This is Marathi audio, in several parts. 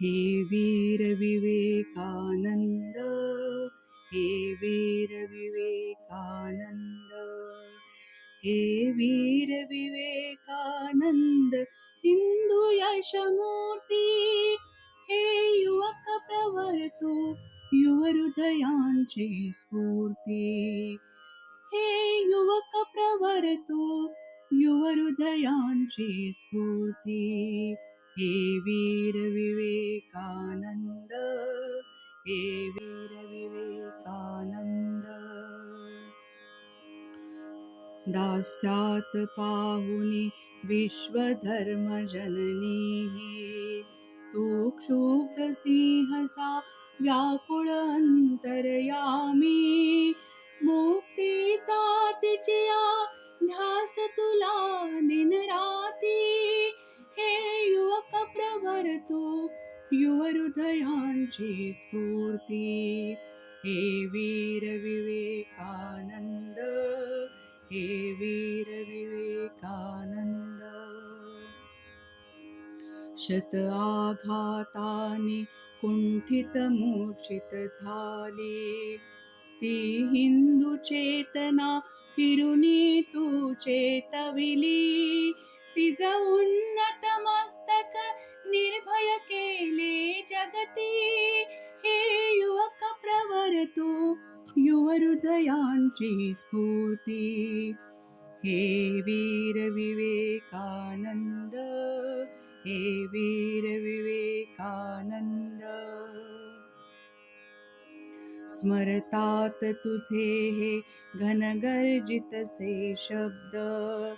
हे वीर विवेकानंद, हे वीर विवेकानंद, हे वीर विवेकानंद, हिंदू यशमूर्ती, हे युवक प्रवर तू, युव हृदयांची स्फूर्ती, हे युवक प्रवर तू, युव हृदयांची स्फूर्ती, हे वीर विवेकानंद, हे वीर विवेकानंद. दास्यात पाहुनी विश्वधर्म जननी, तू क्षुब्ध सिंहसा व्याकुळ अंतरयामी, मुक्तीचा तिचिया ध्यास तुला दिन राती, हे युवक प्रवर तू, युव हृदयांची स्फूर्ती, हे वीर विवेकानंद, हे वीर विवेकानंद. शत आघाताने कुंठित मूर्छित झाली, ती हिंदू चेतना फिरुनी तू चेतविली, तिज उन्नत मस्तक निर्भय केले जगती, हे युवक प्रवर तू, युव हृदयांची स्फूर्ती, हे वीर विवेकानंद, हे वीर विवेकानंद. स्मरतात तुझे हे घनगर्जितसे शब्द,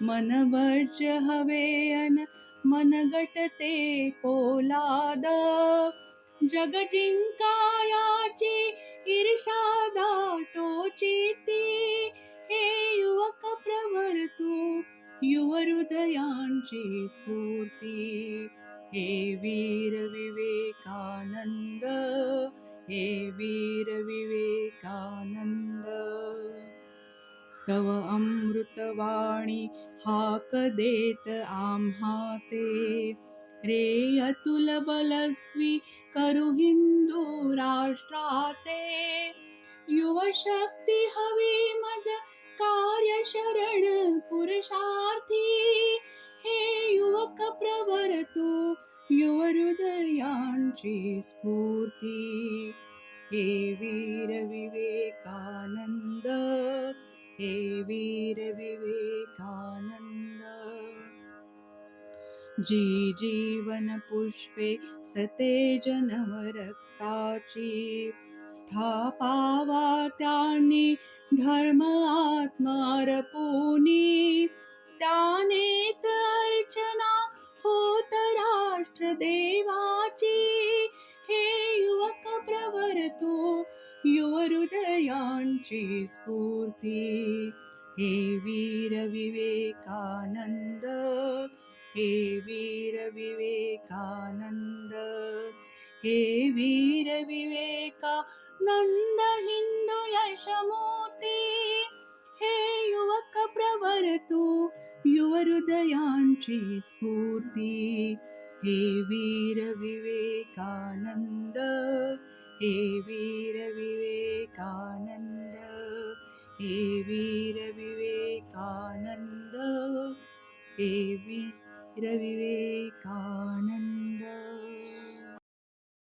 मनवज्र हवे अन मनगटते पोलाद, जग जिंकायाची ईर्षा दाटोचिती, हे युवक प्रवर तू, युव हृदयांची स्फूर्ती, हे वीर विवेकानंद, हे वीर विवेकानंद. तव अमृतवाणी हाक देत आम्हा ते, रे अतुल बलस्वी करू हिंदू राष्ट्राते, युवशक्ती हवी मज कार्य शरण पुरुषार्थी, हे युवक प्रवर तू, युव हृदयांची स्फूर्ती, हे वीर विवेकानंद, हे वीर विवेकानंद. जी जीवन पुष्पे सतेज नवरक्ताची, स्थापावा त्यांनी धर्म आत्म अर्पुनी, त्यानेच अर्चना होत राष्ट्र देवाची, हे युवक प्रवर तू, युव हृदयांची स्फूर्ती, हे वीर विवेकानंद, हे वीर विवेकानंद, हे वीर विवेकानंद, हिंदू यशमूर्ती, हे युवक प्रवर तू, युव हृदयांची स्फूर्ती, हे वीर विवेकानंद, हे वीर विवेकानंद, हे वीर विवेकानंद, हे वीर विवेकानंद.